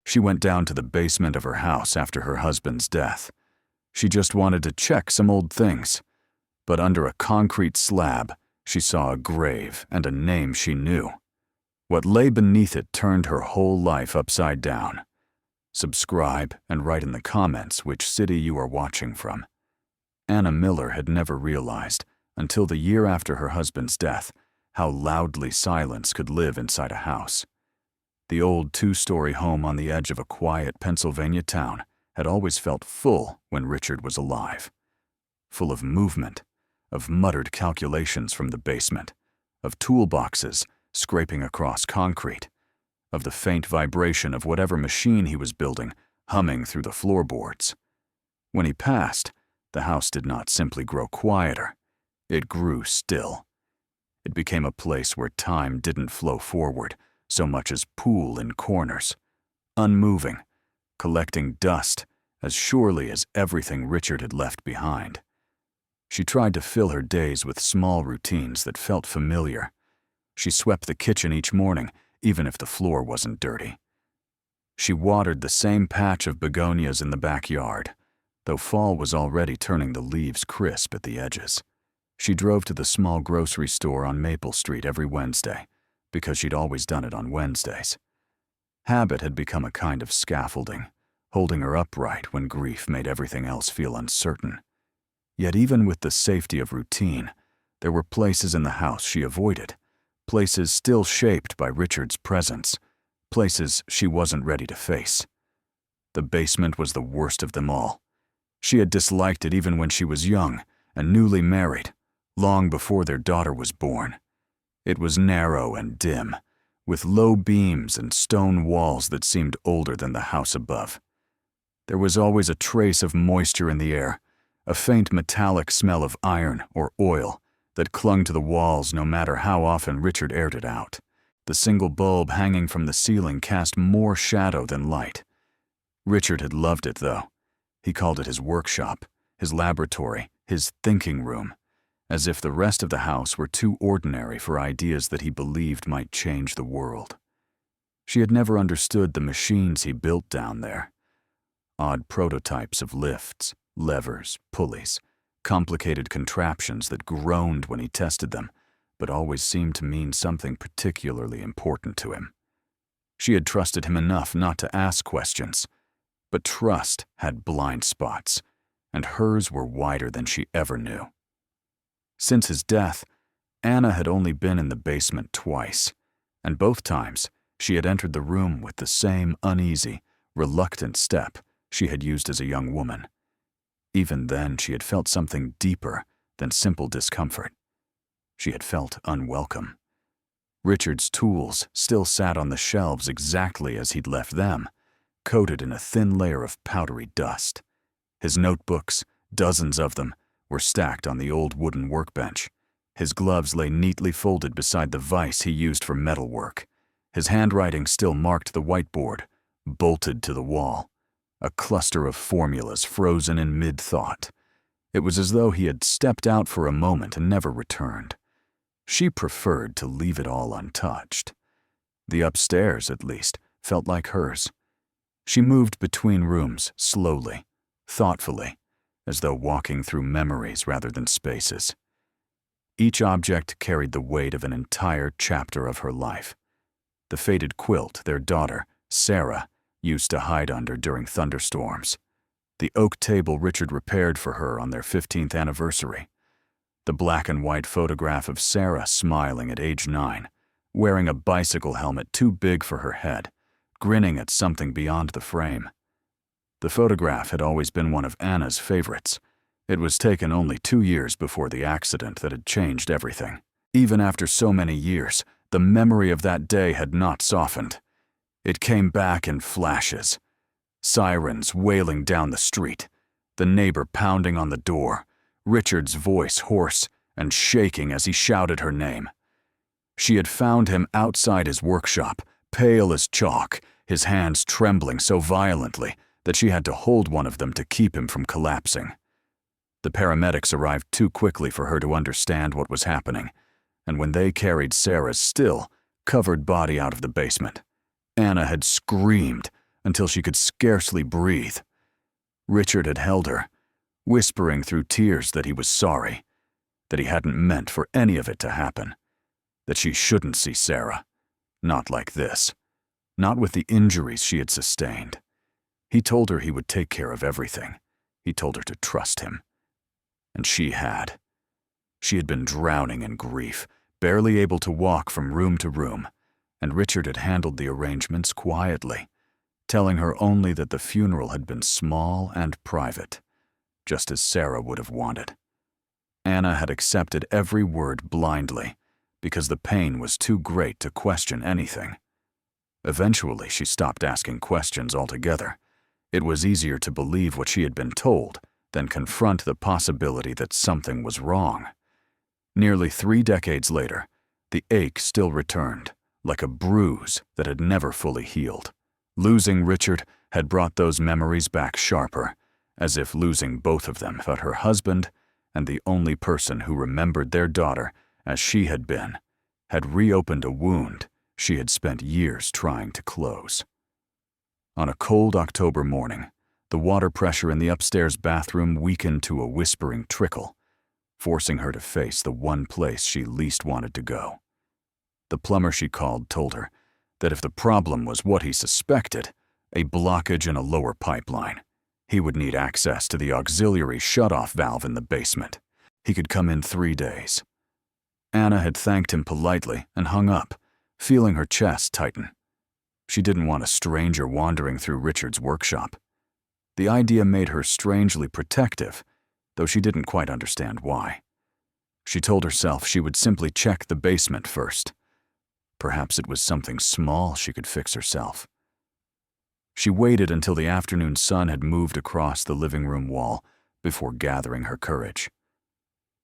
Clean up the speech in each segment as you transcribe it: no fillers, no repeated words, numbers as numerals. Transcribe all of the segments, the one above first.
She went down to the basement of her house after her husband's death. She just wanted to check some old things. But under a concrete slab, she saw a grave and a name she knew. What lay beneath it turned her whole life upside down. Subscribe and write in the comments which city you are watching from. Anna Miller had never realized, until the year after her husband's death, how loudly silence could live inside a house. The old two-story home on the edge of a quiet Pennsylvania town had always felt full when Richard was alive. Full of movement, of muttered calculations from the basement, of toolboxes scraping across concrete, of the faint vibration of whatever machine he was building humming through the floorboards. When he passed, the house did not simply grow quieter, it grew still. It became a place where time didn't flow forward so much as pool in corners, unmoving, collecting dust as surely as everything Richard had left behind. She tried to fill her days with small routines that felt familiar. She swept the kitchen each morning, even if the floor wasn't dirty. She watered the same patch of begonias in the backyard, though fall was already turning the leaves crisp at the edges. She drove to the small grocery store on Maple Street every Wednesday, because she'd always done it on Wednesdays. Habit had become a kind of scaffolding, holding her upright when grief made everything else feel uncertain. Yet even with the safety of routine, there were places in the house she avoided, places still shaped by Richard's presence, places she wasn't ready to face. The basement was the worst of them all. She had disliked it even when she was young and newly married, long before their daughter was born. It was narrow and dim, with low beams and stone walls that seemed older than the house above. There was always a trace of moisture in the air, a faint metallic smell of iron or oil that clung to the walls no matter how often Richard aired it out. The single bulb hanging from the ceiling cast more shadow than light. Richard had loved it, though. He called it his workshop, his laboratory, his thinking room, as if the rest of the house were too ordinary for ideas that he believed might change the world. She had never understood the machines he built down there. Odd prototypes of lifts, levers, pulleys, complicated contraptions that groaned when he tested them, but always seemed to mean something particularly important to him. She had trusted him enough not to ask questions, but trust had blind spots, and hers were wider than she ever knew. Since his death, Anna had only been in the basement twice, and both times she had entered the room with the same uneasy, reluctant step she had used as a young woman. Even then, she had felt something deeper than simple discomfort. She had felt unwelcome. Richard's tools still sat on the shelves exactly as he'd left them, coated in a thin layer of powdery dust. His notebooks, dozens of them, were stacked on the old wooden workbench. His gloves lay neatly folded beside the vise he used for metalwork. His handwriting still marked the whiteboard, bolted to the wall, a cluster of formulas frozen in mid-thought. It was as though he had stepped out for a moment and never returned. She preferred to leave it all untouched. The upstairs, at least, felt like hers. She moved between rooms slowly, thoughtfully, as though walking through memories rather than spaces. Each object carried the weight of an entire chapter of her life. The faded quilt their daughter, Sarah, used to hide under during thunderstorms. The oak table Richard repaired for her on their 15th anniversary. The black and white photograph of Sarah smiling at age 9, wearing a bicycle helmet too big for her head, grinning at something beyond the frame. The photograph had always been one of Anna's favorites. It was taken only 2 years before the accident that had changed everything. Even after so many years, the memory of that day had not softened. It came back in flashes. Sirens wailing down the street, the neighbor pounding on the door, Richard's voice hoarse and shaking as he shouted her name. She had found him outside his workshop, pale as chalk, his hands trembling so violently that she had to hold one of them to keep him from collapsing. The paramedics arrived too quickly for her to understand what was happening, and when they carried Sarah's still, covered body out of the basement, Anna had screamed until she could scarcely breathe. Richard had held her, whispering through tears that he was sorry, that he hadn't meant for any of it to happen, that she shouldn't see Sarah. Not like this. Not with the injuries she had sustained. He told her he would take care of everything. He told her to trust him. And she had. She had been drowning in grief, barely able to walk from room to room, and Richard had handled the arrangements quietly, telling her only that the funeral had been small and private, just as Sarah would have wanted. Anna had accepted every word blindly, because the pain was too great to question anything. Eventually, she stopped asking questions altogether. It was easier to believe what she had been told than confront the possibility that something was wrong. Nearly 3 decades later, the ache still returned, like a bruise that had never fully healed. Losing Richard had brought those memories back sharper, as if losing both of them, but her husband and the only person who remembered their daughter as she had been, had reopened a wound she had spent years trying to close. On a cold October morning, the water pressure in the upstairs bathroom weakened to a whispering trickle, forcing her to face the one place she least wanted to go. The plumber she called told her that if the problem was what he suspected, a blockage in a lower pipeline, he would need access to the auxiliary shutoff valve in the basement. He could come in 3 days. Anna had thanked him politely and hung up, feeling her chest tighten. She didn't want a stranger wandering through Richard's workshop. The idea made her strangely protective, though she didn't quite understand why. She told herself she would simply check the basement first. Perhaps it was something small she could fix herself. She waited until the afternoon sun had moved across the living room wall before gathering her courage.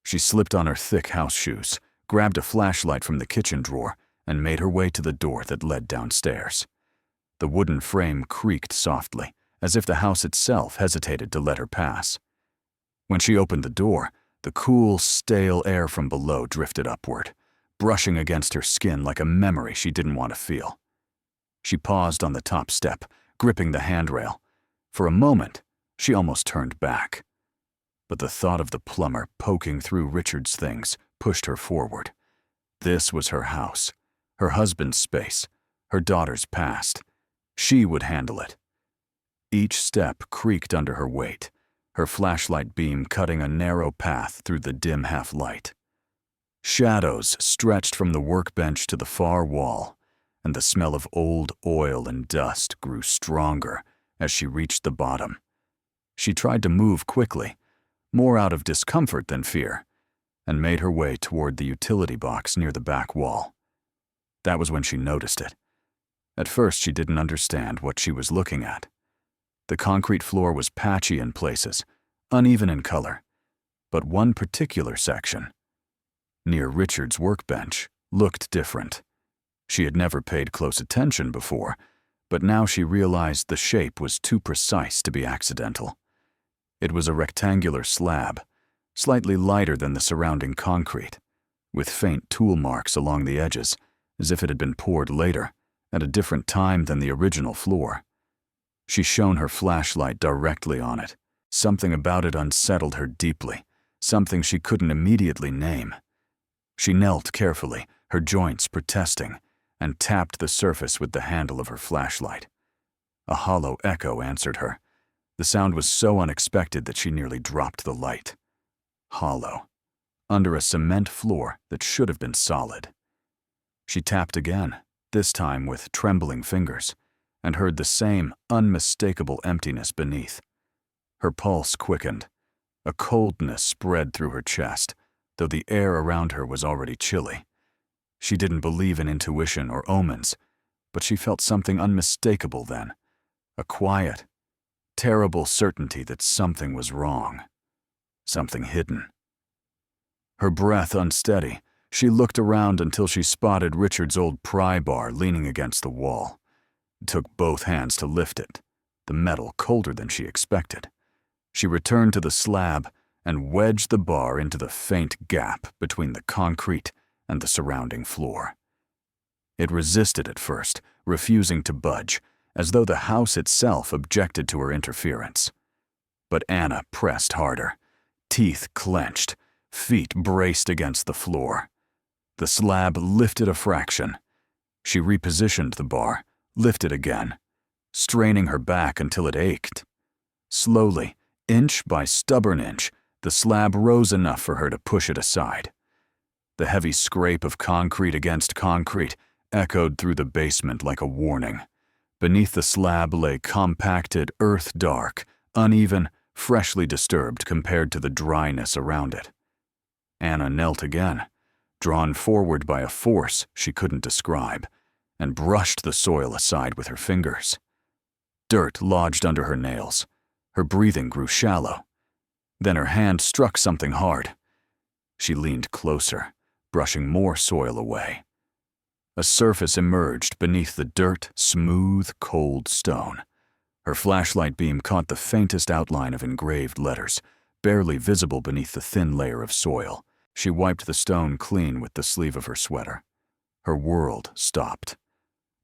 She slipped on her thick house shoes, grabbed a flashlight from the kitchen drawer, and made her way to the door that led downstairs. The wooden frame creaked softly, as if the house itself hesitated to let her pass. When she opened the door, the cool, stale air from below drifted upward, brushing against her skin like a memory she didn't want to feel. She paused on the top step, gripping the handrail. For a moment, she almost turned back. But the thought of the plumber poking through Richard's things pushed her forward. This was her house, her husband's space, her daughter's past. She would handle it. Each step creaked under her weight, her flashlight beam cutting a narrow path through the dim half-light. Shadows stretched from the workbench to the far wall, and the smell of old oil and dust grew stronger as she reached the bottom. She tried to move quickly, more out of discomfort than fear, and made her way toward the utility box near the back wall. That was when she noticed it. At first, she didn't understand what she was looking at. The concrete floor was patchy in places, uneven in color, but one particular section, near Richard's workbench, looked different. She had never paid close attention before, but now she realized the shape was too precise to be accidental. It was a rectangular slab, slightly lighter than the surrounding concrete, with faint tool marks along the edges, as if it had been poured later, at a different time than the original floor. She shone her flashlight directly on it. Something about it unsettled her deeply, something she couldn't immediately name. She knelt carefully, her joints protesting, and tapped the surface with the handle of her flashlight. A hollow echo answered her. The sound was so unexpected that she nearly dropped the light. Hollow, under a cement floor that should have been solid. She tapped again, this time with trembling fingers, and heard the same unmistakable emptiness beneath. Her pulse quickened. A coldness spread through her chest, though the air around her was already chilly. She didn't believe in intuition or omens, but she felt something unmistakable then. A quiet, terrible certainty that something was wrong. Something hidden. Her breath unsteady, she looked around until she spotted Richard's old pry bar leaning against the wall. It took both hands to lift it, the metal colder than she expected. She returned to the slab and wedged the bar into the faint gap between the concrete and the surrounding floor. It resisted at first, refusing to budge, as though the house itself objected to her interference. But Anna pressed harder, teeth clenched, feet braced against the floor. The slab lifted a fraction. She repositioned the bar, lifted again, straining her back until it ached. Slowly, inch by stubborn inch, the slab rose enough for her to push it aside. The heavy scrape of concrete against concrete echoed through the basement like a warning. Beneath the slab lay compacted, earth-dark, uneven, freshly disturbed compared to the dryness around it. Anna knelt again, drawn forward by a force she couldn't describe, and brushed the soil aside with her fingers. Dirt lodged under her nails. Her breathing grew shallow. Then her hand struck something hard. She leaned closer, brushing more soil away. A surface emerged beneath the dirt, smooth, cold stone. Her flashlight beam caught the faintest outline of engraved letters, barely visible beneath the thin layer of soil. She wiped the stone clean with the sleeve of her sweater. Her world stopped.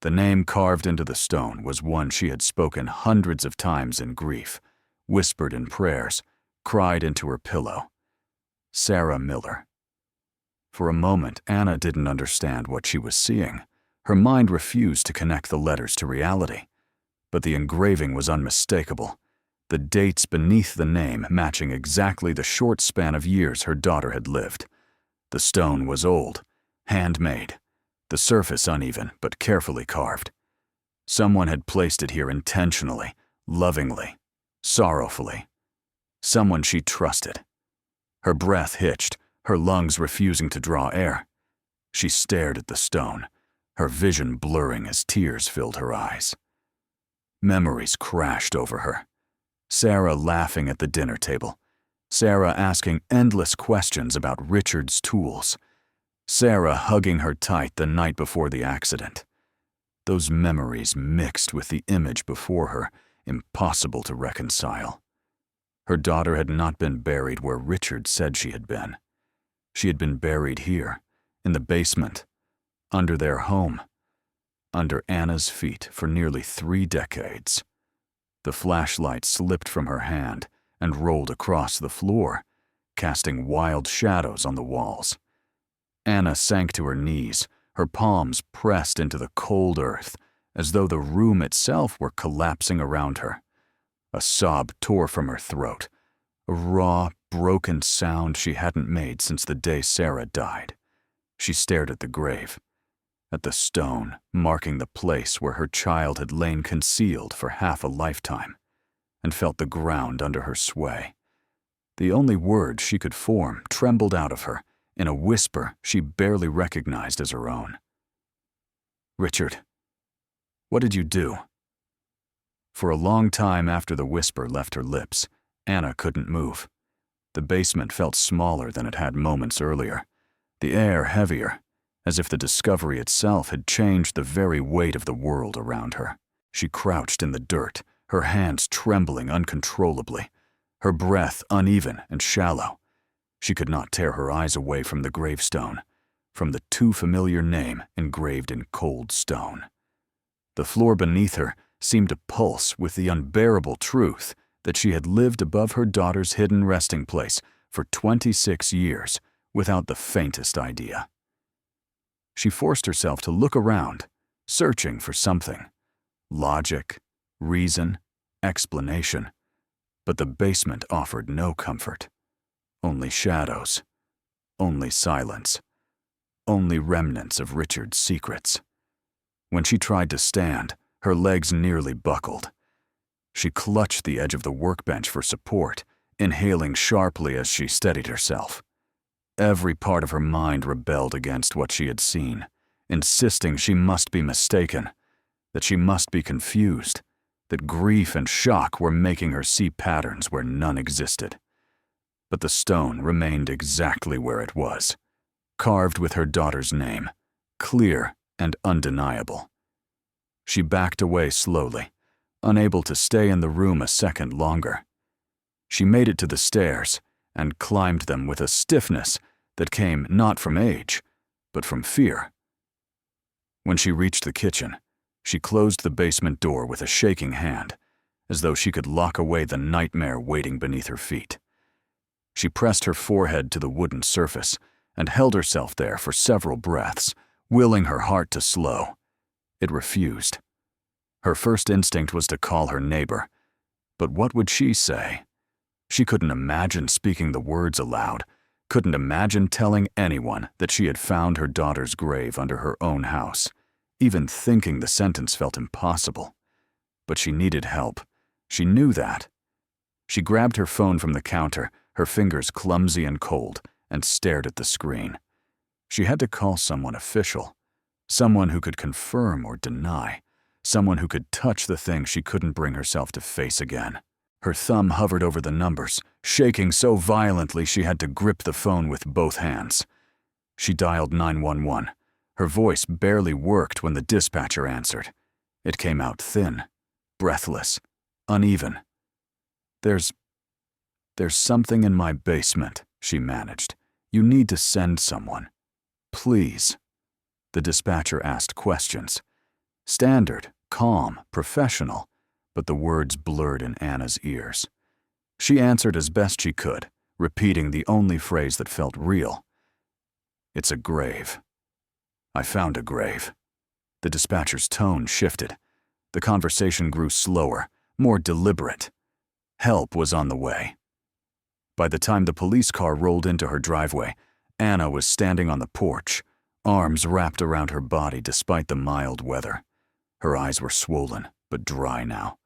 The name carved into the stone was one she had spoken hundreds of times in grief, whispered in prayers, cried into her pillow. Sarah Miller. For a moment, Anna didn't understand what she was seeing. Her mind refused to connect the letters to reality. But the engraving was unmistakable, the dates beneath the name matching exactly the short span of years her daughter had lived. The stone was old, handmade, the surface uneven but carefully carved. Someone had placed it here intentionally, lovingly, sorrowfully. Someone she trusted. Her breath hitched, her lungs refusing to draw air. She stared at the stone, her vision blurring as tears filled her eyes. Memories crashed over her. Sarah laughing at the dinner table. Sarah asking endless questions about Richard's tools. Sarah hugging her tight the night before the accident. Those memories mixed with the image before her, impossible to reconcile. Her daughter had not been buried where Richard said she had been. She had been buried here, in the basement, under their home, under Anna's feet for nearly 3 decades. The flashlight slipped from her hand and rolled across the floor, casting wild shadows on the walls. Anna sank to her knees, her palms pressed into the cold earth, as though the room itself were collapsing around her. A sob tore from her throat, a raw, broken sound she hadn't made since the day Sarah died. She stared at the grave, at the stone marking the place where her child had lain concealed for half a lifetime, and felt the ground under her sway. The only words she could form trembled out of her in a whisper she barely recognized as her own. "Richard, what did you do?" For a long time after the whisper left her lips, Anna couldn't move. The basement felt smaller than it had moments earlier, the air heavier, as if the discovery itself had changed the very weight of the world around her. She crouched in the dirt, her hands trembling uncontrollably, her breath uneven and shallow. She could not tear her eyes away from the gravestone, from the too familiar name engraved in cold stone. The floor beneath her seemed to pulse with the unbearable truth that she had lived above her daughter's hidden resting place for 26 years without the faintest idea. She forced herself to look around, searching for something. Logic, reason, explanation. But the basement offered no comfort. Only shadows. Only silence. Only remnants of Richard's secrets. When she tried to stand, her legs nearly buckled. She clutched the edge of the workbench for support, inhaling sharply as she steadied herself. Every part of her mind rebelled against what she had seen, insisting she must be mistaken, that she must be confused, that grief and shock were making her see patterns where none existed. But the stone remained exactly where it was, carved with her daughter's name, clear and undeniable. She backed away slowly, unable to stay in the room a second longer. She made it to the stairs and climbed them with a stiffness that came not from age, but from fear. When she reached the kitchen, She closed the basement door with a shaking hand, as though she could lock away the nightmare waiting beneath her feet. She pressed her forehead to the wooden surface and held herself there for several breaths, willing her heart to slow. It refused. Her first instinct was to call her neighbor, but what would she say? She couldn't imagine speaking the words aloud, couldn't imagine telling anyone that she had found her daughter's grave under her own house. Even thinking the sentence felt impossible. But she needed help. She knew that. She grabbed her phone from the counter, her fingers clumsy and cold, and stared at the screen. She had to call someone official, someone who could confirm or deny, someone who could touch the thing she couldn't bring herself to face again. Her thumb hovered over the numbers, shaking so violently she had to grip the phone with both hands. She dialed 911. Her voice barely worked when the dispatcher answered. It came out thin, breathless, uneven. There's something in my basement, she managed. You need to send someone. Please. The dispatcher asked questions. Standard, calm, professional, but the words blurred in Anna's ears. She answered as best she could, repeating the only phrase that felt real. It's a grave. I found a grave. The dispatcher's tone shifted. The conversation grew slower, more deliberate. Help was on the way. By the time the police car rolled into her driveway, Anna was standing on the porch, arms wrapped around her body despite the mild weather. Her eyes were swollen, but dry now.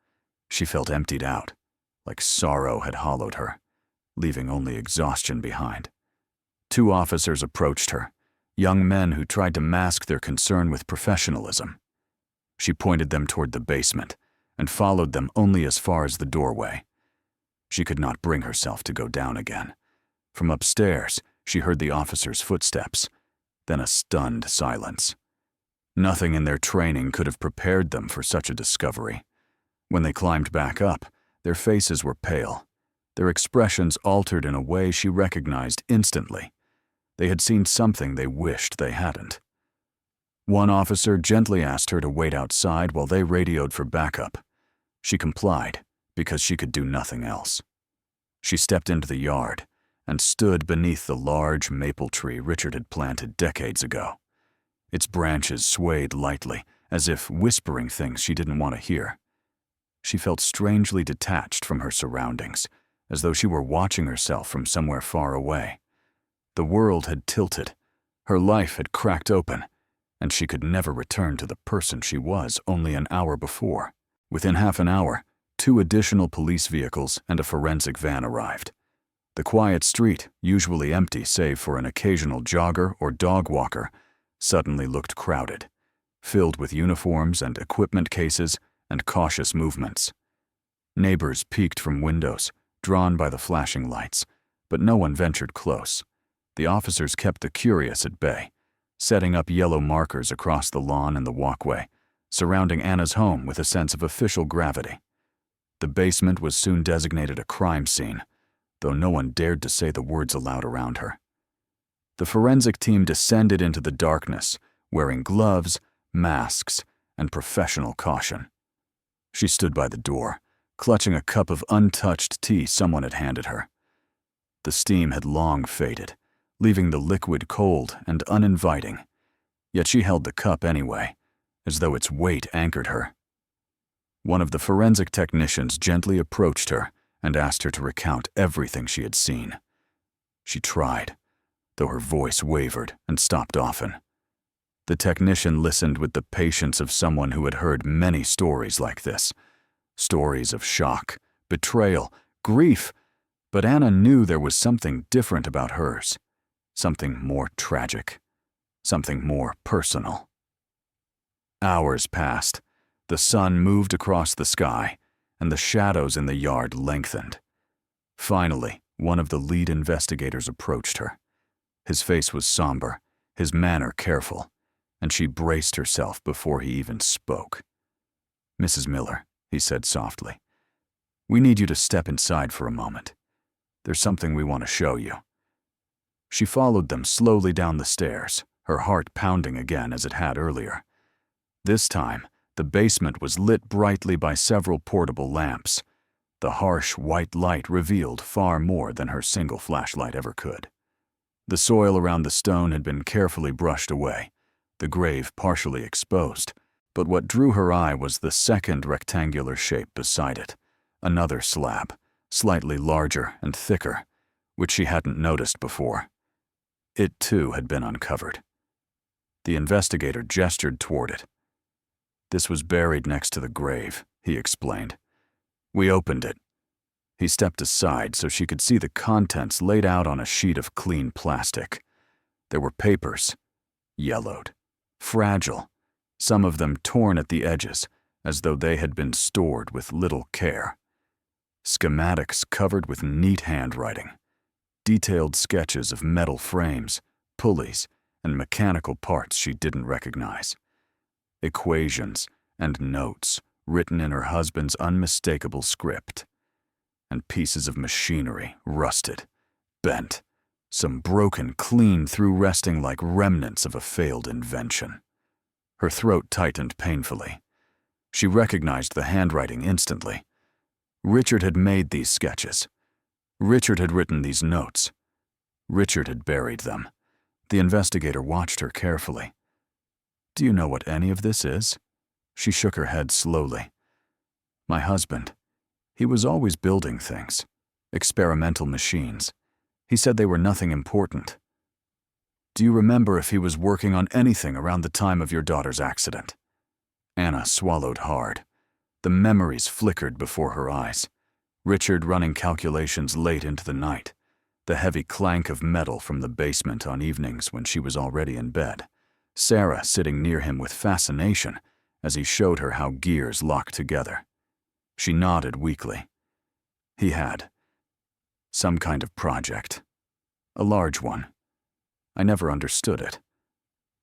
She felt emptied out, like sorrow had hollowed her, leaving only exhaustion behind. 2 officers approached her, young men who tried to mask their concern with professionalism. She pointed them toward the basement and followed them only as far as the doorway. She could not bring herself to go down again. From upstairs, she heard the officers' footsteps, then a stunned silence. Nothing in their training could have prepared them for such a discovery. When they climbed back up, their faces were pale. Their expressions altered in a way she recognized instantly. They had seen something they wished they hadn't. One officer gently asked her to wait outside while they radioed for backup. She complied, because she could do nothing else. She stepped into the yard and stood beneath the large maple tree Richard had planted decades ago. Its branches swayed lightly, as if whispering things she didn't want to hear. She felt strangely detached from her surroundings, as though she were watching herself from somewhere far away. The world had tilted, her life had cracked open, and she could never return to the person she was only an hour before. Within half an hour, 2 additional police vehicles and a forensic van arrived. The quiet street, usually empty save for an occasional jogger or dog walker, suddenly looked crowded, filled with uniforms and equipment cases and cautious movements. Neighbors peeked from windows, drawn by the flashing lights, but no one ventured close. The officers kept the curious at bay, setting up yellow markers across the lawn and the walkway, surrounding Anna's home with a sense of official gravity. The basement was soon designated a crime scene, though no one dared to say the words aloud around her. The forensic team descended into the darkness, wearing gloves, masks, and professional caution. She stood by the door, clutching a cup of untouched tea someone had handed her. The steam had long faded, leaving the liquid cold and uninviting, yet she held the cup anyway, as though its weight anchored her. One of the forensic technicians gently approached her and asked her to recount everything she had seen. She tried, though her voice wavered and stopped often. The technician listened with the patience of someone who had heard many stories like this. Stories of shock, betrayal, grief, but Anna knew there was something different about hers, something more tragic, something more personal. Hours passed. The sun moved across the sky, and the shadows in the yard lengthened. Finally, one of the lead investigators approached her. His face was somber, his manner careful, and she braced herself before he even spoke. "Mrs. Miller," he said softly, "we need you to step inside for a moment. There's something we want to show you." She followed them slowly down the stairs, her heart pounding again as it had earlier. This time, The basement was lit brightly by several portable lamps. The harsh white light revealed far more than her single flashlight ever could. The soil around the stone had been carefully brushed away, the grave partially exposed, but what drew her eye was the second rectangular shape beside it, another slab, slightly larger and thicker, which she hadn't noticed before. It too had been uncovered. The investigator gestured toward it. "This was buried next to the grave," he explained. "We opened it." He stepped aside so she could see the contents laid out on a sheet of clean plastic. There were papers, yellowed, fragile, some of them torn at the edges, as though they had been stored with little care. Schematics covered with neat handwriting, detailed sketches of metal frames, pulleys, and mechanical parts she didn't recognize. Equations and notes written in her husband's unmistakable script. And pieces of machinery, rusted, bent, some broken clean through, resting like remnants of a failed invention. Her throat tightened painfully. She recognized the handwriting instantly. Richard had made these sketches. Richard had written these notes. Richard had buried them. The investigator watched her carefully. "Do you know what any of this is?" She shook her head slowly. "My husband. He was always building things. Experimental machines. He said they were nothing important. Do you remember if he was working on anything around the time of your daughter's accident?" Anna swallowed hard. The memories flickered before her eyes. Richard running calculations late into the night. The heavy clank of metal from the basement on evenings when she was already in bed. Sarah sitting near him with fascination as he showed her how gears locked together. She nodded weakly. He had. Some kind of project. A large one. I never understood it.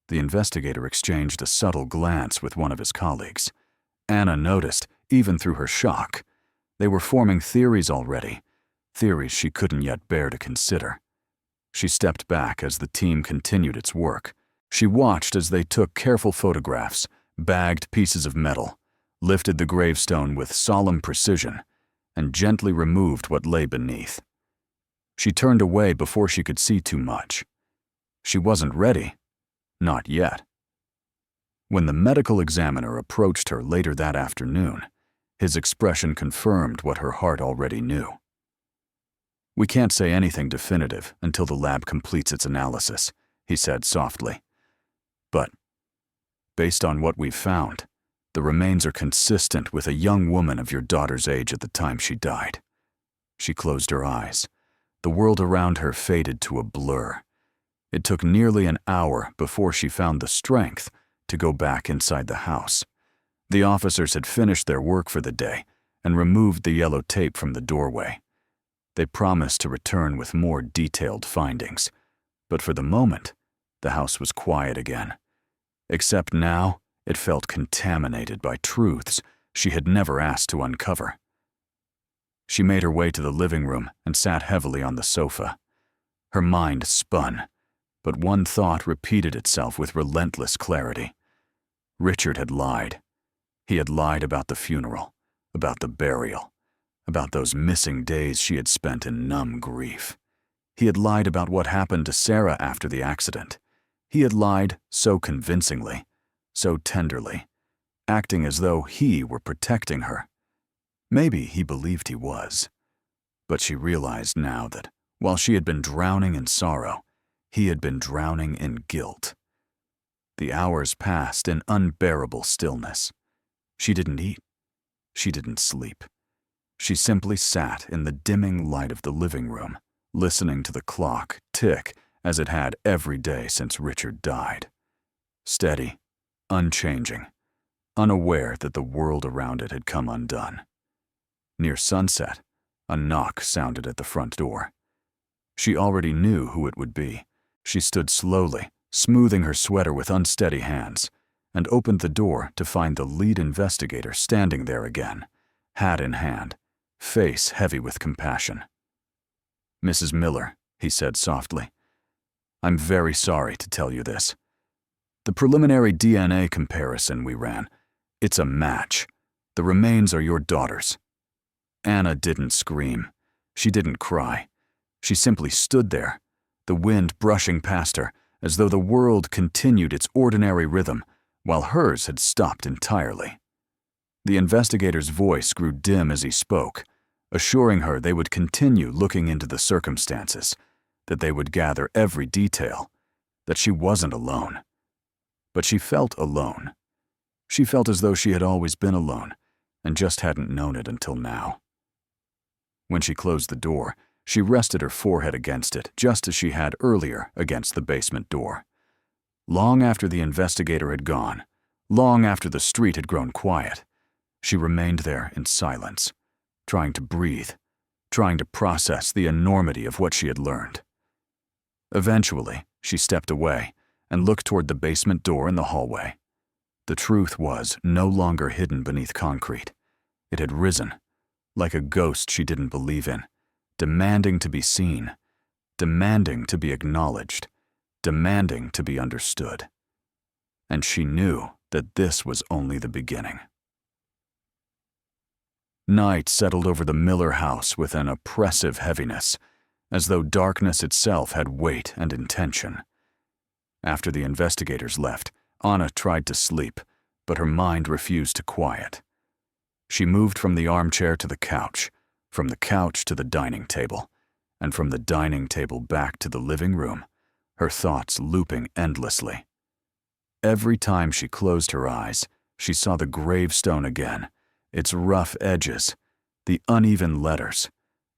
The investigator exchanged a subtle glance with one of his colleagues. Anna noticed, even through her shock. They were forming theories already, theories she couldn't yet bear to consider. She stepped back as the team continued its work. She watched as they took careful photographs, bagged pieces of metal, lifted the gravestone with solemn precision, and gently removed what lay beneath. She turned away before she could see too much. She wasn't ready. Not yet. When the medical examiner approached her later that afternoon, his expression confirmed what her heart already knew. "We can't say anything definitive until the lab completes its analysis," he said softly. "But, based on what we've found, the remains are consistent with a young woman of your daughter's age at the time she died." She closed her eyes. The world around her faded to a blur. It took nearly an hour before she found the strength to go back inside the house. The officers had finished their work for the day and removed the yellow tape from the doorway. They promised to return with more detailed findings, but for the moment, the house was quiet again. Except now, it felt contaminated by truths she had never asked to uncover. She made her way to the living room and sat heavily on the sofa. Her mind spun, but one thought repeated itself with relentless clarity. Richard had lied. He had lied about the funeral, about the burial, about those missing days she had spent in numb grief. He had lied about what happened to Sarah after the accident. He had lied so convincingly, so tenderly, acting as though he were protecting her. Maybe he believed he was, but she realized now that while she had been drowning in sorrow, he had been drowning in guilt. The hours passed in unbearable stillness. She didn't eat. She didn't sleep. She simply sat in the dimming light of the living room, listening to the clock tick as it had every day since Richard died. Steady, unchanging, unaware that the world around it had come undone. Near sunset, a knock sounded at the front door. She already knew who it would be. She stood slowly, smoothing her sweater with unsteady hands, and opened the door to find the lead investigator standing there again, hat in hand, face heavy with compassion. "Mrs. Miller," he said softly, "I'm very sorry to tell you this. The preliminary DNA comparison we ran, It's a match. The remains are your daughter's." Anna didn't scream. She didn't cry. She simply stood there, the wind brushing past her, as though the world continued its ordinary rhythm, while hers had stopped entirely. The investigator's voice grew dim as he spoke, assuring her they would continue looking into the circumstances, that they would gather every detail, that she wasn't alone. But she felt alone. She felt as though she had always been alone, and just hadn't known it until now. When she closed the door, she rested her forehead against it, just as she had earlier against the basement door. Long after the investigator had gone, long after the street had grown quiet, she remained there in silence, trying to breathe, trying to process the enormity of what she had learned. Eventually, she stepped away and looked toward the basement door in the hallway. The truth was no longer hidden beneath concrete. It had risen, like a ghost she didn't believe in, demanding to be seen, demanding to be acknowledged, demanding to be understood. And she knew that this was only the beginning. Night settled over the Miller house with an oppressive heaviness, as though darkness itself had weight and intention. After the investigators left, Anna tried to sleep, but her mind refused to quiet. She moved from the armchair to the couch, from the couch to the dining table, and from the dining table back to the living room, her thoughts looping endlessly. Every time she closed her eyes, she saw the gravestone again, its rough edges, the uneven letters,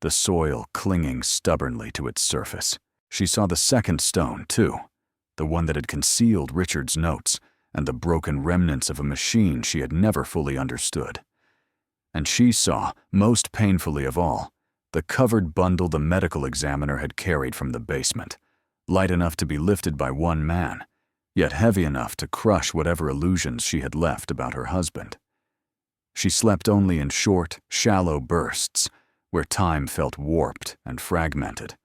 the soil clinging stubbornly to its surface. She saw the second stone, too, the one that had concealed Richard's notes and the broken remnants of a machine she had never fully understood. And she saw, most painfully of all, the covered bundle the medical examiner had carried from the basement, light enough to be lifted by one man, yet heavy enough to crush whatever illusions she had left about her husband. She slept only in short, shallow bursts, where time felt warped and fragmented.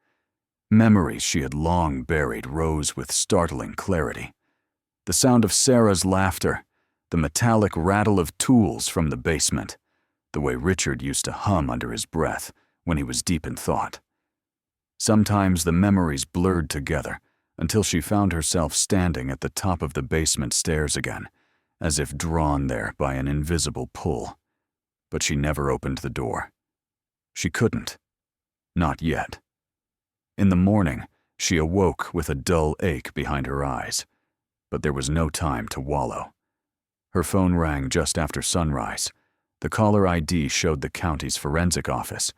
Memories she had long buried rose with startling clarity. The sound of Sarah's laughter, the metallic rattle of tools from the basement, the way Richard used to hum under his breath when he was deep in thought. Sometimes the memories blurred together until she found herself standing at the top of the basement stairs again, as if drawn there by an invisible pull. But she never opened the door. She couldn't. Not yet. In the morning, she awoke with a dull ache behind her eyes, but there was no time to wallow. Her phone rang just after sunrise. The caller ID showed the county's forensic office.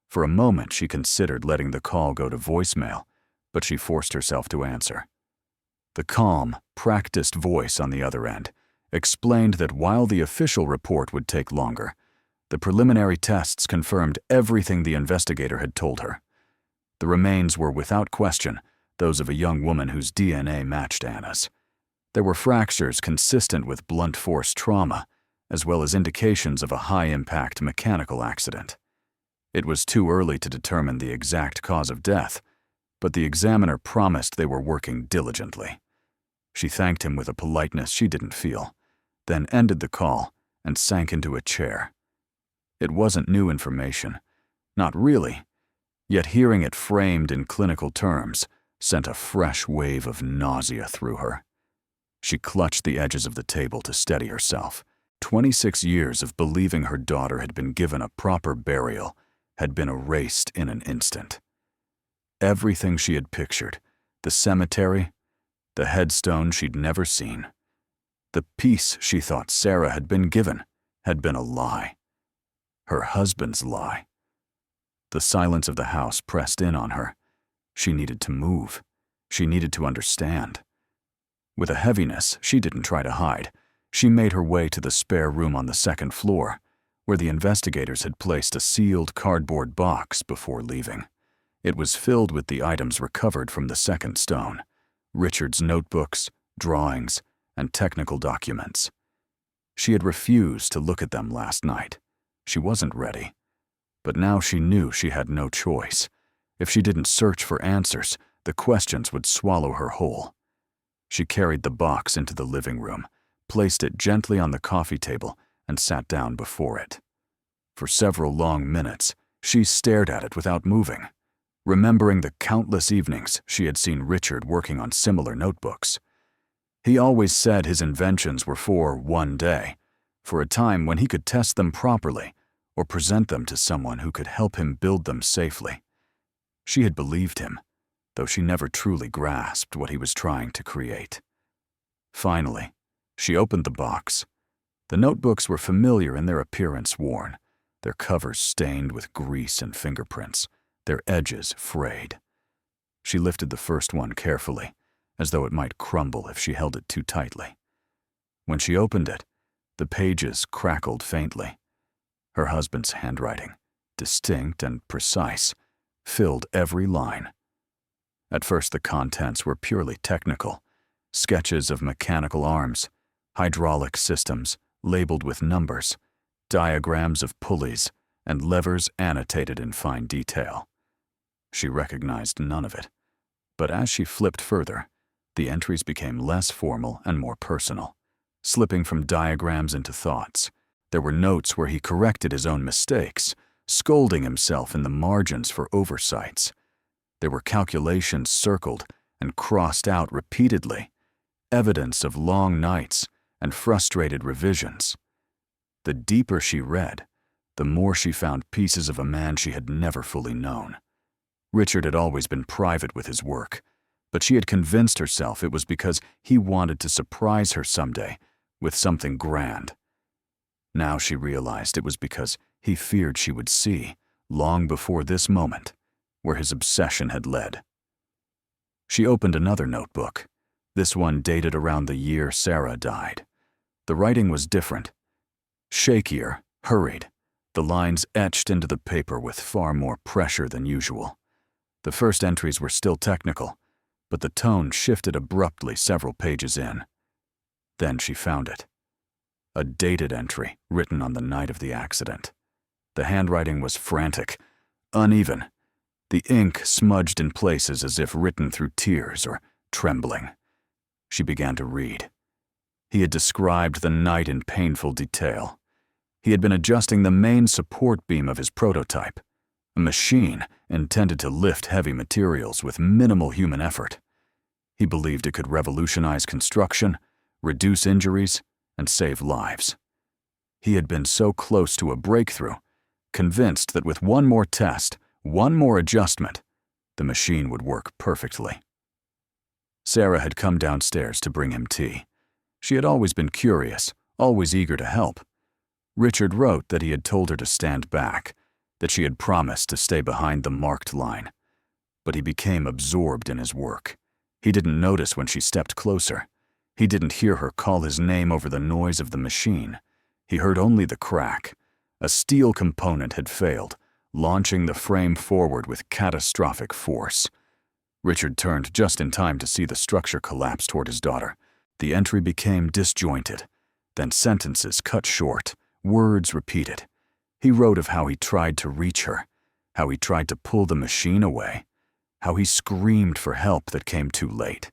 For a moment, she considered letting the call go to voicemail, but she forced herself to answer. The calm, practiced voice on the other end explained that while the official report would take longer, the preliminary tests confirmed everything the investigator had told her. The remains were without question those of a young woman whose DNA matched Anna's. There were fractures consistent with blunt force trauma, as well as indications of a high-impact mechanical accident. It was too early to determine the exact cause of death, but the examiner promised they were working diligently. She thanked him with a politeness she didn't feel, then ended the call and sank into a chair. It wasn't new information. Not really. Yet hearing it framed in clinical terms sent a fresh wave of nausea through her. She clutched the edges of the table to steady herself. 26 years of believing her daughter had been given a proper burial had been erased in an instant. Everything she had pictured, the cemetery, the headstone she'd never seen, the peace she thought Sarah had been given, had been a lie. Her husband's lie. The silence of the house pressed in on her. She needed to move. She needed to understand. With a heaviness she didn't try to hide, she made her way to the spare room on the second floor, where the investigators had placed a sealed cardboard box before leaving. It was filled with the items recovered from the second stone: Richard's notebooks, drawings, and technical documents. She had refused to look at them last night. She wasn't ready. But now she knew she had no choice. If she didn't search for answers, the questions would swallow her whole. She carried the box into the living room, placed it gently on the coffee table, and sat down before it. For several long minutes, she stared at it without moving, remembering the countless evenings she had seen Richard working on similar notebooks. He always said his inventions were for one day, for a time when he could test them properly or present them to someone who could help him build them safely. She had believed him, though she never truly grasped what he was trying to create. Finally, she opened the box. The notebooks were familiar in their appearance, worn, their covers stained with grease and fingerprints, their edges frayed. She lifted the first one carefully, as though it might crumble if she held it too tightly. When she opened it, the pages crackled faintly. Her husband's handwriting, distinct and precise, filled every line. At first, the contents were purely technical, sketches of mechanical arms, hydraulic systems labeled with numbers, diagrams of pulleys, and levers annotated in fine detail. She recognized none of it, but as she flipped further, the entries became less formal and more personal, slipping from diagrams into thoughts. There were notes where he corrected his own mistakes, scolding himself in the margins for oversights. There were calculations circled and crossed out repeatedly, evidence of long nights and frustrated revisions. The deeper she read, the more she found pieces of a man she had never fully known. Richard had always been private with his work, but she had convinced herself it was because he wanted to surprise her someday with something grand. Now she realized it was because he feared she would see, long before this moment, where his obsession had led. She opened another notebook, this one dated around the year Sarah died. The writing was different, shakier, hurried, the lines etched into the paper with far more pressure than usual. The first entries were still technical, but the tone shifted abruptly several pages in. Then she found it. A dated entry written on the night of the accident. The handwriting was frantic, uneven, the ink smudged in places as if written through tears or trembling. She began to read. He had described the night in painful detail. He had been adjusting the main support beam of his prototype, a machine intended to lift heavy materials with minimal human effort. He believed it could revolutionize construction, reduce injuries, and save lives. He had been so close to a breakthrough, convinced that with one more test, one more adjustment, the machine would work perfectly. Sarah had come downstairs to bring him tea. She had always been curious, always eager to help. Richard wrote that he had told her to stand back, that she had promised to stay behind the marked line. But he became absorbed in his work. He didn't notice when she stepped closer. He didn't hear her call his name over the noise of the machine. He heard only the crack. A steel component had failed, launching the frame forward with catastrophic force. Richard turned just in time to see the structure collapse toward his daughter. The entry became disjointed, then sentences cut short, words repeated. He wrote of how he tried to reach her, how he tried to pull the machine away, how he screamed for help that came too late.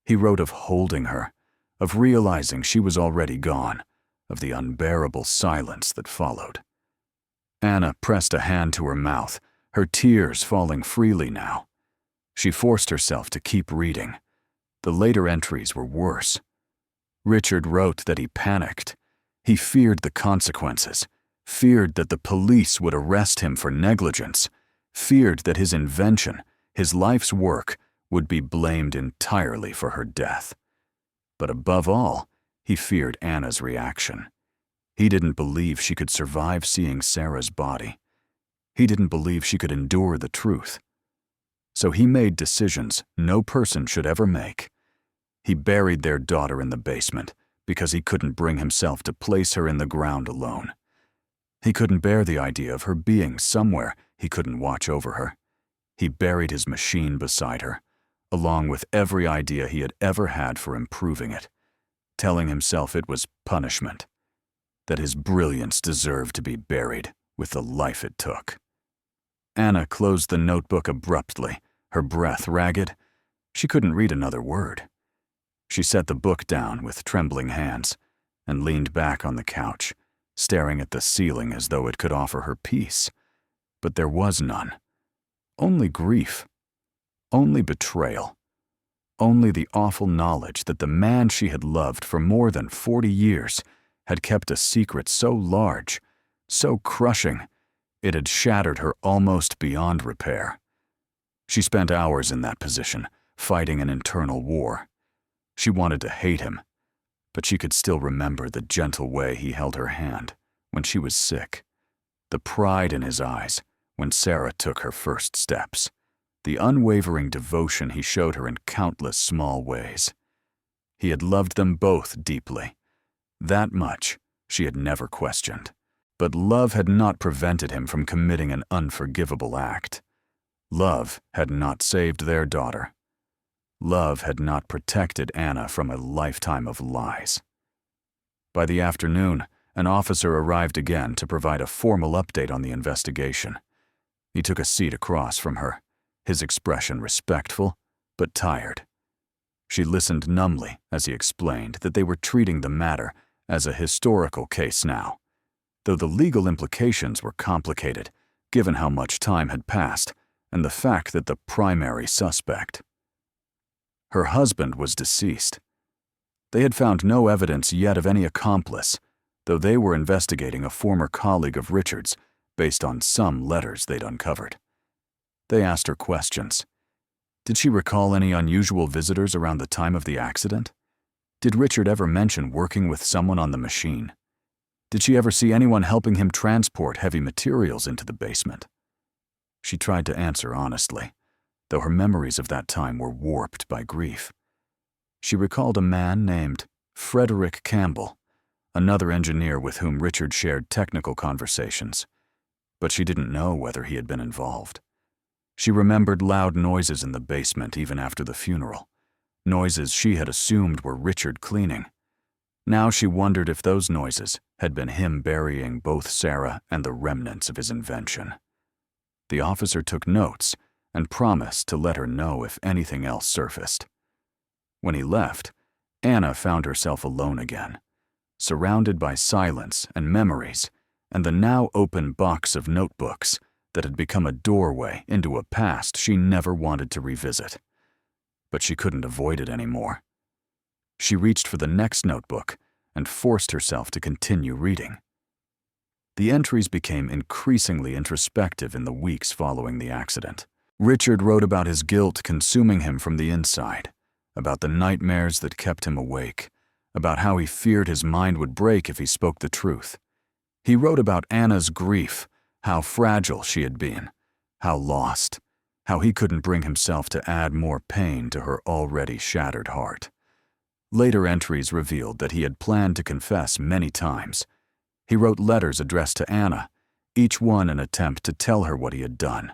He wrote of holding her, of realizing she was already gone, of the unbearable silence that followed. Anna pressed a hand to her mouth, her tears falling freely now. She forced herself to keep reading. The later entries were worse. Richard wrote that he panicked. He feared the consequences, feared that the police would arrest him for negligence, feared that his invention, his life's work, would be blamed entirely for her death. But above all, he feared Anna's reaction. He didn't believe she could survive seeing Sarah's body. He didn't believe she could endure the truth. So he made decisions no person should ever make. He buried their daughter in the basement because he couldn't bring himself to place her in the ground alone. He couldn't bear the idea of her being somewhere he couldn't watch over her. He buried his machine beside her, along with every idea he had ever had for improving it, telling himself it was punishment, that his brilliance deserved to be buried with the life it took. Anna closed the notebook abruptly, her breath ragged. She couldn't read another word. She set the book down with trembling hands, and leaned back on the couch, staring at the ceiling as though it could offer her peace. But there was none. Only grief. Only betrayal. Only the awful knowledge that the man she had loved for more than 40 years had kept a secret so large, so crushing, it had shattered her almost beyond repair. She spent hours in that position, fighting an internal war. She wanted to hate him, but she could still remember the gentle way he held her hand when she was sick, the pride in his eyes when Sarah took her first steps, the unwavering devotion he showed her in countless small ways. He had loved them both deeply. That much she had never questioned. But love had not prevented him from committing an unforgivable act. Love had not saved their daughter. Love had not protected Anna from a lifetime of lies. By the afternoon, an officer arrived again to provide a formal update on the investigation. He took a seat across from her, his expression respectful but tired. She listened numbly as he explained that they were treating the matter as a historical case now, though the legal implications were complicated, given how much time had passed and the fact that the primary suspect, her husband, was deceased. They had found no evidence yet of any accomplice, though they were investigating a former colleague of Richard's based on some letters they'd uncovered. They asked her questions. Did she recall any unusual visitors around the time of the accident? Did Richard ever mention working with someone on the machine? Did she ever see anyone helping him transport heavy materials into the basement? She tried to answer honestly, though her memories of that time were warped by grief. She recalled a man named Frederick Campbell, another engineer with whom Richard shared technical conversations, but she didn't know whether he had been involved. She remembered loud noises in the basement even after the funeral, noises she had assumed were Richard cleaning. Now she wondered if those noises had been him burying both Sarah and the remnants of his invention. The officer took notes and promised to let her know if anything else surfaced. When he left, Anna found herself alone again, surrounded by silence and memories and the now open box of notebooks that had become a doorway into a past she never wanted to revisit. But she couldn't avoid it anymore. She reached for the next notebook and forced herself to continue reading. The entries became increasingly introspective in the weeks following the accident. Richard wrote about his guilt consuming him from the inside, about the nightmares that kept him awake, about how he feared his mind would break if he spoke the truth. He wrote about Anna's grief, how fragile she had been, how lost, how he couldn't bring himself to add more pain to her already shattered heart. Later entries revealed that he had planned to confess many times. He wrote letters addressed to Anna, each one an attempt to tell her what he had done.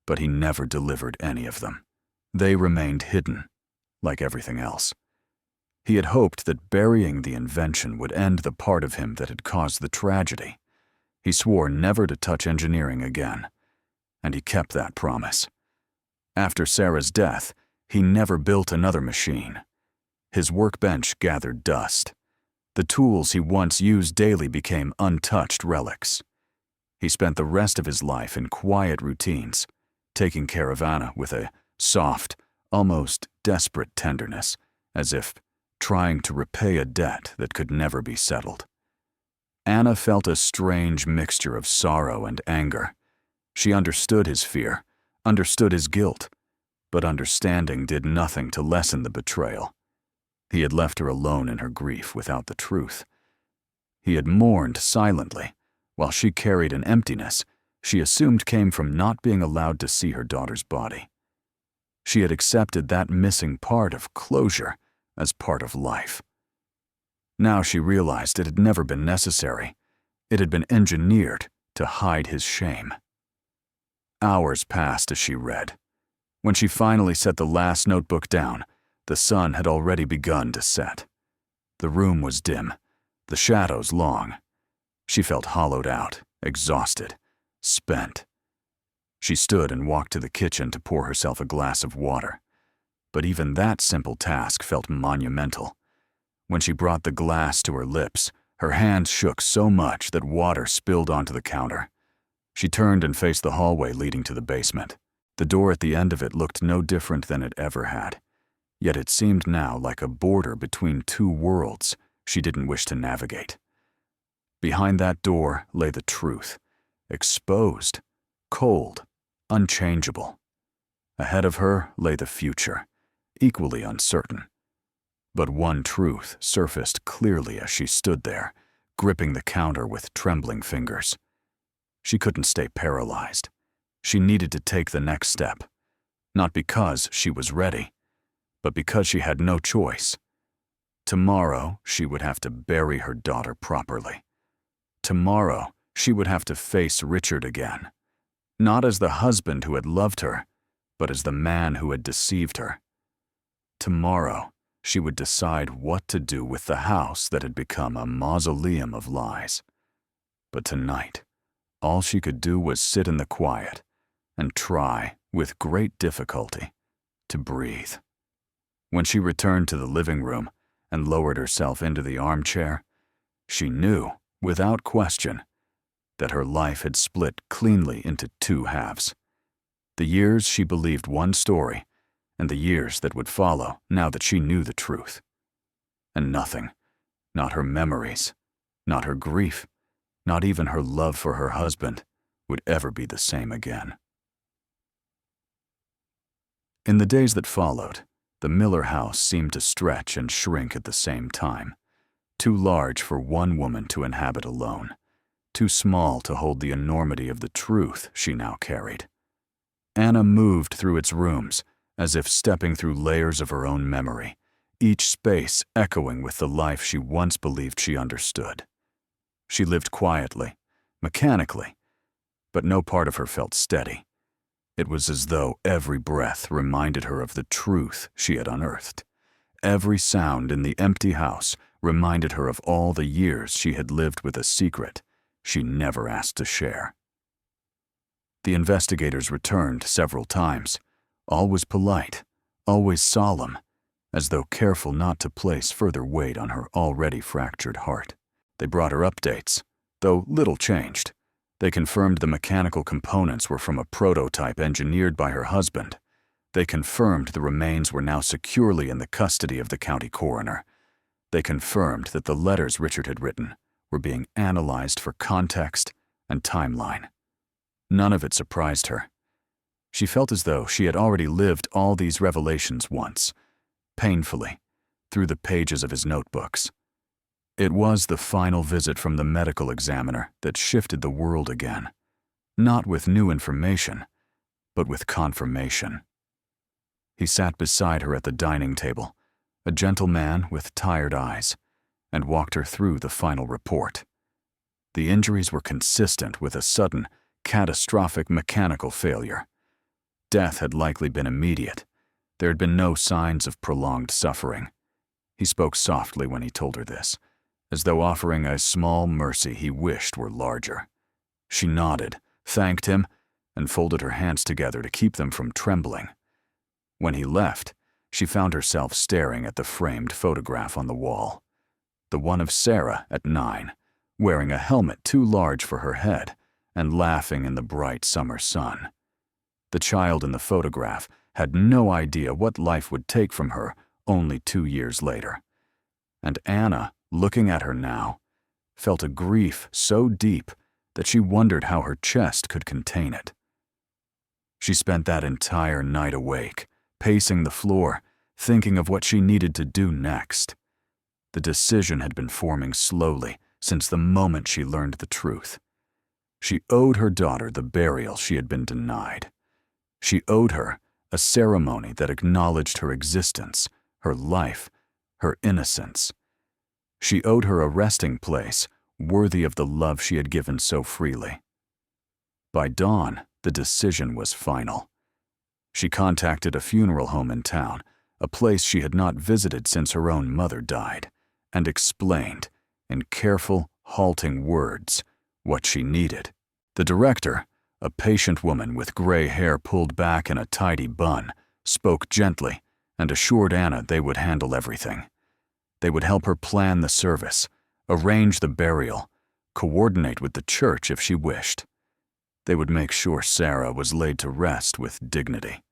But he never delivered any of them. They remained hidden, like everything else. He had hoped that burying the invention would end the part of him that had caused the tragedy. He swore never to touch engineering again, and he kept that promise. After Sarah's death, he never built another machine. His workbench gathered dust. The tools he once used daily became untouched relics. He spent the rest of his life in quiet routines, taking care of Anna with a soft, almost desperate tenderness, as if trying to repay a debt that could never be settled. Anna felt a strange mixture of sorrow and anger. She understood his fear, understood his guilt, but understanding did nothing to lessen the betrayal. He had left her alone in her grief without the truth. He had mourned silently, while she carried an emptiness she assumed came from not being allowed to see her daughter's body. She had accepted that missing part of closure as part of life. Now she realized it had never been necessary. It had been engineered to hide his shame. Hours passed as she read. When she finally set the last notebook down, the sun had already begun to set. The room was dim, the shadows long. She felt hollowed out, exhausted, spent. She stood and walked to the kitchen to pour herself a glass of water. But even that simple task felt monumental. When she brought the glass to her lips, her hand shook so much that water spilled onto the counter. She turned and faced the hallway leading to the basement. The door at the end of it looked no different than it ever had, yet it seemed now like a border between two worlds she didn't wish to navigate. Behind that door lay the truth, exposed, cold, unchangeable. Ahead of her lay the future, equally uncertain. But one truth surfaced clearly as she stood there, gripping the counter with trembling fingers. She couldn't stay paralyzed. She needed to take the next step, not because she was ready, but because she had no choice. Tomorrow, she would have to bury her daughter properly. Tomorrow, she would have to face Richard again, not as the husband who had loved her, but as the man who had deceived her. Tomorrow, she would decide what to do with the house that had become a mausoleum of lies. But tonight, all she could do was sit in the quiet and try, with great difficulty, to breathe. When she returned to the living room and lowered herself into the armchair, she knew, without question, that her life had split cleanly into two halves. The years she believed one story, and the years that would follow now that she knew the truth. And nothing, not her memories, not her grief, not even her love for her husband, would ever be the same again. In the days that followed, the Miller house seemed to stretch and shrink at the same time, too large for one woman to inhabit alone, too small to hold the enormity of the truth she now carried. Anna moved through its rooms, as if stepping through layers of her own memory, each space echoing with the life she once believed she understood. She lived quietly, mechanically, but no part of her felt steady. It was as though every breath reminded her of the truth she had unearthed. Every sound in the empty house reminded her of all the years she had lived with a secret she never asked to share. The investigators returned several times, always polite, always solemn, as though careful not to place further weight on her already fractured heart. They brought her updates, though little changed. They confirmed the mechanical components were from a prototype engineered by her husband. They confirmed the remains were now securely in the custody of the county coroner. They confirmed that the letters Richard had written were being analyzed for context and timeline. None of it surprised her. She felt as though she had already lived all these revelations once, painfully, through the pages of his notebooks. It was the final visit from the medical examiner that shifted the world again, not with new information, but with confirmation. He sat beside her at the dining table, a gentle man with tired eyes, and walked her through the final report. The injuries were consistent with a sudden, catastrophic mechanical failure. Death had likely been immediate. There had been no signs of prolonged suffering. He spoke softly when he told her this, as though offering a small mercy he wished were larger. She nodded, thanked him, and folded her hands together to keep them from trembling. When he left, she found herself staring at the framed photograph on the wall, the one of Sarah at 9, wearing a helmet too large for her head and laughing in the bright summer sun. The child in the photograph had no idea what life would take from her only 2 years later. And Anna, looking at her now, felt a grief so deep that she wondered how her chest could contain it. She spent that entire night awake, pacing the floor, thinking of what she needed to do next. The decision had been forming slowly since the moment she learned the truth. She owed her daughter the burial she had been denied. She owed her a ceremony that acknowledged her existence, her life, her innocence. She owed her a resting place worthy of the love she had given so freely. By dawn, the decision was final. She contacted a funeral home in town, a place she had not visited since her own mother died, and explained, in careful, halting words, what she needed. The director, a patient woman with gray hair pulled back in a tidy bun, spoke gently and assured Anna they would handle everything. They would help her plan the service, arrange the burial, coordinate with the church if she wished. They would make sure Sarah was laid to rest with dignity.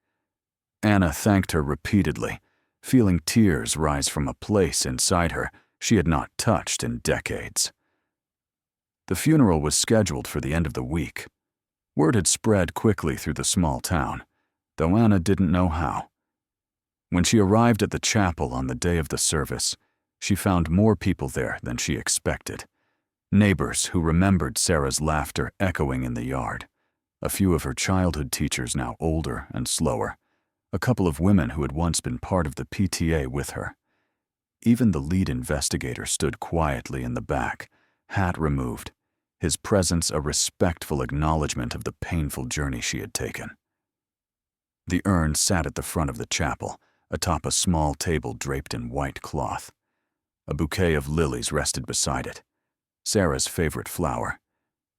Anna thanked her repeatedly, feeling tears rise from a place inside her she had not touched in decades. The funeral was scheduled for the end of the week. Word had spread quickly through the small town, though Anna didn't know how. When she arrived at the chapel on the day of the service, she found more people there than she expected. Neighbors who remembered Sarah's laughter echoing in the yard, a few of her childhood teachers now older and slower, a couple of women who had once been part of the PTA with her. Even the lead investigator stood quietly in the back, hat removed, his presence a respectful acknowledgement of the painful journey she had taken. The urn sat at the front of the chapel, atop a small table draped in white cloth. A bouquet of lilies rested beside it, Sarah's favorite flower,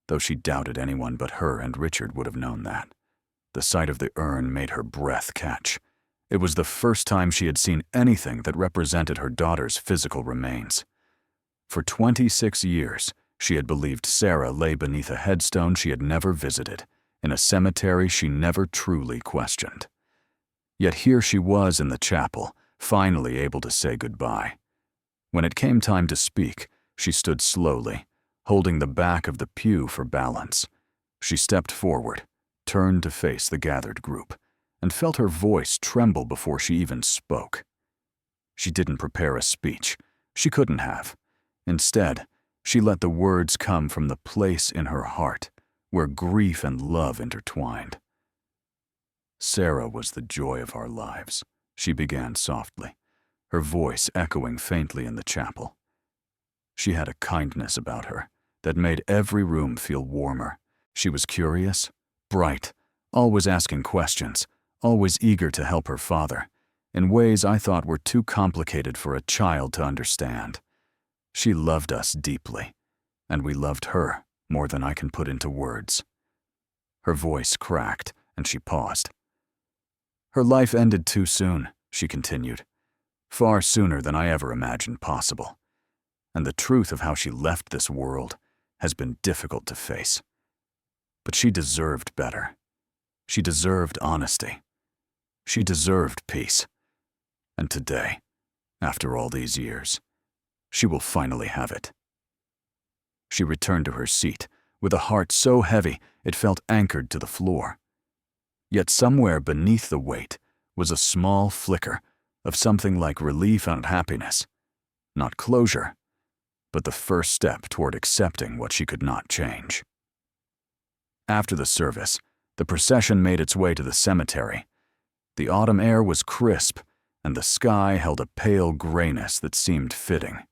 though she doubted anyone but her and Richard would have known that. The sight of the urn made her breath catch. It was the first time she had seen anything that represented her daughter's physical remains. For 26 years, she had believed Sarah lay beneath a headstone she had never visited, in a cemetery she never truly questioned. Yet here she was in the chapel, finally able to say goodbye. When it came time to speak, she stood slowly, holding the back of the pew for balance. She stepped forward, turned to face the gathered group, and felt her voice tremble before she even spoke. She didn't prepare a speech. She couldn't have. Instead, she let the words come from the place in her heart where grief and love intertwined. Sarah was the joy of our lives, she began softly, her voice echoing faintly in the chapel. She had a kindness about her that made every room feel warmer. She was curious, bright, always asking questions, always eager to help her father, in ways I thought were too complicated for a child to understand. She loved us deeply, and we loved her more than I can put into words. Her voice cracked, and she paused. Her life ended too soon, she continued, far sooner than I ever imagined possible. And the truth of how she left this world has been difficult to face. But she deserved better. She deserved honesty. She deserved peace. And today, after all these years, she will finally have it. She returned to her seat, with a heart so heavy it felt anchored to the floor. Yet somewhere beneath the weight was a small flicker of something like relief and happiness. Not closure, but the first step toward accepting what she could not change. After the service, the procession made its way to the cemetery. The autumn air was crisp, and the sky held a pale grayness that seemed fitting.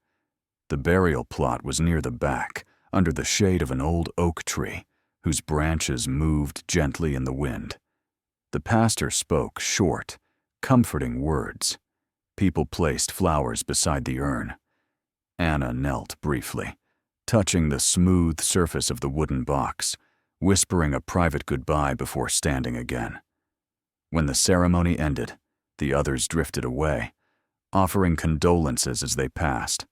The burial plot was near the back, under the shade of an old oak tree, whose branches moved gently in the wind. The pastor spoke short, comforting words. People placed flowers beside the urn. Anna knelt briefly, touching the smooth surface of the wooden box, whispering a private goodbye before standing again. When the ceremony ended, the others drifted away, offering condolences as they passed.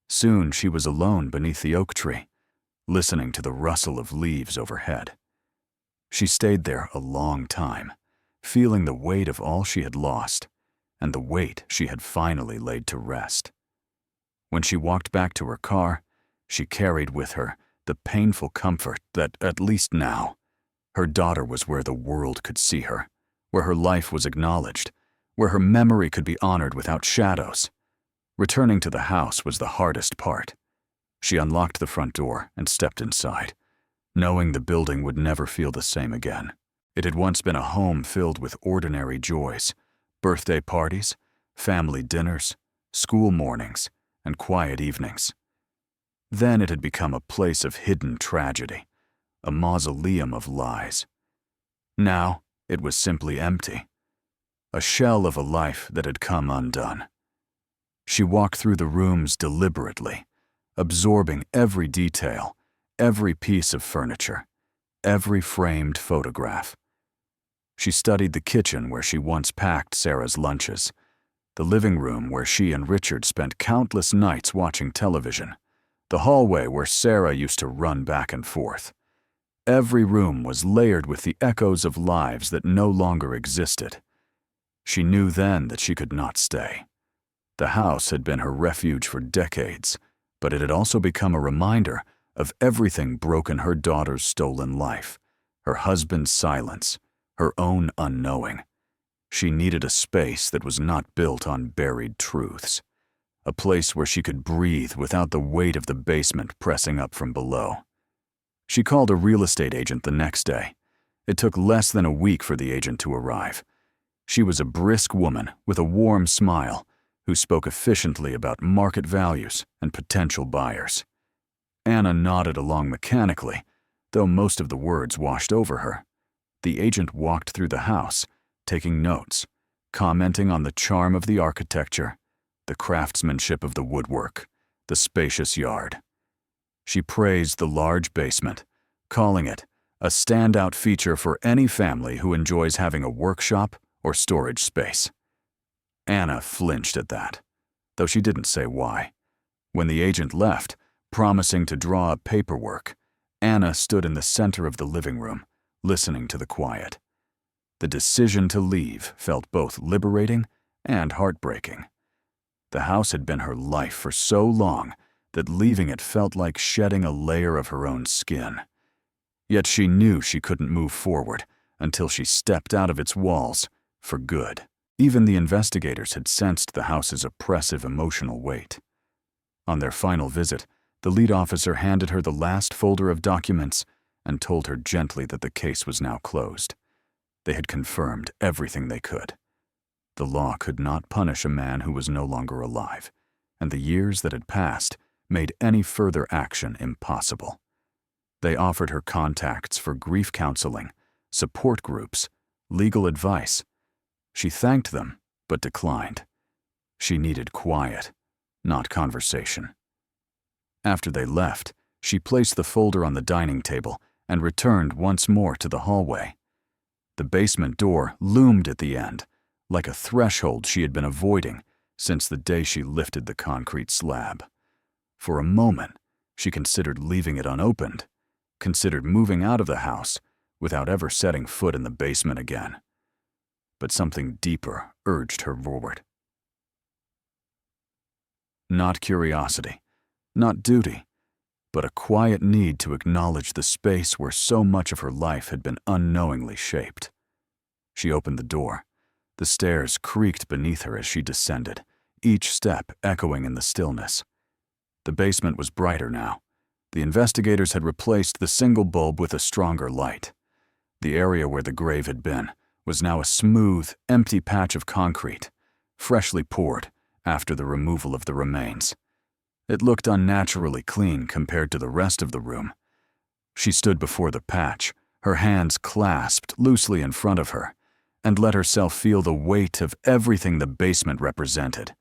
Soon she was alone beneath the oak tree, listening to the rustle of leaves overhead. She stayed there a long time, feeling the weight of all she had lost, and the weight she had finally laid to rest. When she walked back to her car, she carried with her the painful comfort that, at least now, her daughter was where the world could see her, where her life was acknowledged, where her memory could be honored without shadows. Returning to the house was the hardest part. She unlocked the front door and stepped inside, knowing the building would never feel the same again. It had once been a home filled with ordinary joys, birthday parties, family dinners, school mornings, and quiet evenings. Then it had become a place of hidden tragedy, a mausoleum of lies. Now it was simply empty, a shell of a life that had come undone. She walked through the rooms deliberately, absorbing every detail, every piece of furniture, every framed photograph. She studied the kitchen where she once packed Sarah's lunches, The living room where she and Richard spent countless nights watching television. The hallway where Sarah used to run back and forth. Every room was layered with the echoes of lives that no longer existed. She knew then that she could not stay. The house had been her refuge for decades, but it had also become a reminder of everything broken her daughter's stolen life, her husband's silence, her own unknowing. She needed a space that was not built on buried truths, a place where she could breathe without the weight of the basement pressing up from below. She called a real estate agent the next day. It took less than a week for the agent to arrive. She was a brisk woman with a warm smile who spoke efficiently about market values and potential buyers. Anna nodded along mechanically, though most of the words washed over her. The agent walked through the house, taking notes, commenting on the charm of the architecture, the craftsmanship of the woodwork, the spacious yard. She praised the large basement, calling it a standout feature for any family who enjoys having a workshop or storage space. Anna flinched at that, though she didn't say why. When the agent left, promising to draw up paperwork, Anna stood in the center of the living room, listening to the quiet. The decision to leave felt both liberating and heartbreaking. The house had been her life for so long that leaving it felt like shedding a layer of her own skin. Yet she knew she couldn't move forward until she stepped out of its walls for good. Even the investigators had sensed the house's oppressive emotional weight. On their final visit, the lead officer handed her the last folder of documents and told her gently that the case was now closed. They had confirmed everything they could. The law could not punish a man who was no longer alive, and the years that had passed made any further action impossible. They offered her contacts for grief counseling, support groups, legal advice. She thanked them, but declined. She needed quiet, not conversation. After they left, she placed the folder on the dining table and returned once more to the hallway. The basement door loomed at the end, like a threshold she had been avoiding since the day she lifted the concrete slab. For a moment, she considered leaving it unopened, considered moving out of the house without ever setting foot in the basement again. But something deeper urged her forward. Not curiosity, not duty, but a quiet need to acknowledge the space where so much of her life had been unknowingly shaped. She opened the door. The stairs creaked beneath her as she descended, each step echoing in the stillness. The basement was brighter now. The investigators had replaced the single bulb with a stronger light. The area where the grave had been was now a smooth, empty patch of concrete, freshly poured after the removal of the remains. It looked unnaturally clean compared to the rest of the room. She stood before the patch, her hands clasped loosely in front of her, and let herself feel the weight of everything the basement represented.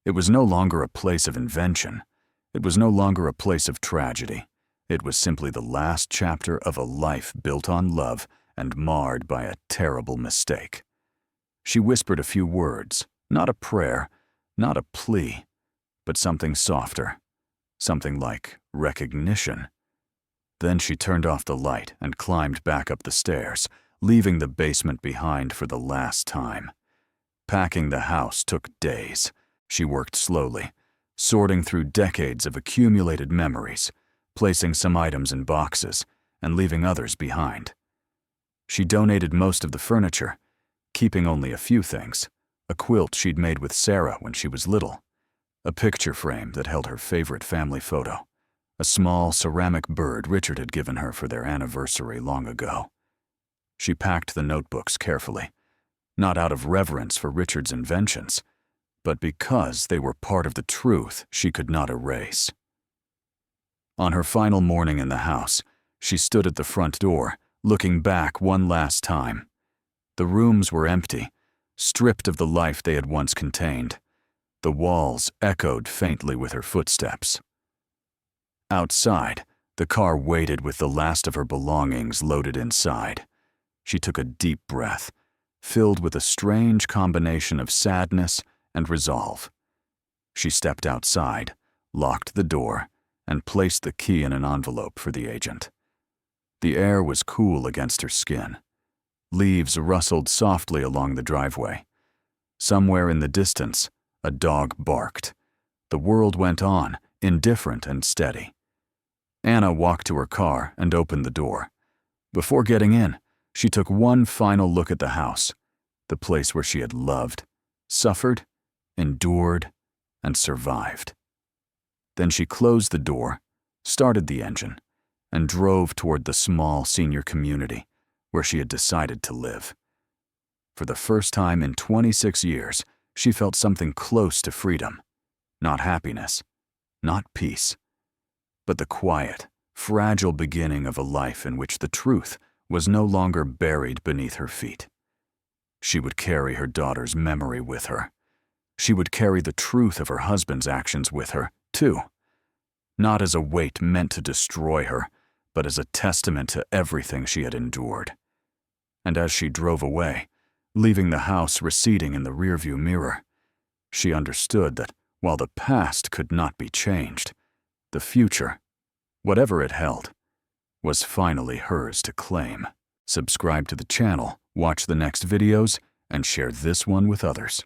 It was no longer a place of invention. It was no longer a place of tragedy. It was simply the last chapter of a life built on love and marred by a terrible mistake. She whispered a few words, not a prayer, not a plea, but something softer, something like recognition. Then she turned off the light and climbed back up the stairs, leaving the basement behind for the last time. Packing the house took days. She worked slowly, sorting through decades of accumulated memories, placing some items in boxes and leaving others behind. She donated most of the furniture, keeping only a few things: a quilt she'd made with Sarah when she was little, a picture frame that held her favorite family photo, a small ceramic bird Richard had given her for their anniversary long ago. She packed the notebooks carefully, not out of reverence for Richard's inventions, but because they were part of the truth she could not erase. On her final morning in the house, she stood at the front door, looking back one last time. The rooms were empty, stripped of the life they had once contained. The walls echoed faintly with her footsteps. Outside, the car waited with the last of her belongings loaded inside. She took a deep breath, filled with a strange combination of sadness and resolve. She stepped outside, locked the door, and placed the key in an envelope for the agent. The air was cool against her skin. Leaves rustled softly along the driveway. Somewhere in the distance, a dog barked. The world went on, indifferent and steady. Anna walked to her car and opened the door. Before getting in, she took one final look at the house, the place where she had loved, suffered, endured, and survived. Then she closed the door, started the engine, and drove toward the small senior community where she had decided to live. For the first time in 26 years, she felt something close to freedom. Not happiness, not peace, but the quiet, fragile beginning of a life in which the truth was no longer buried beneath her feet. She would carry her daughter's memory with her. She would carry the truth of her husband's actions with her, too. Not as a weight meant to destroy her, but as a testament to everything she had endured. And as she drove away, leaving the house receding in the rearview mirror, she understood that while the past could not be changed, the future, whatever it held, was finally hers to claim. Subscribe to the channel, watch the next videos, and share this one with others.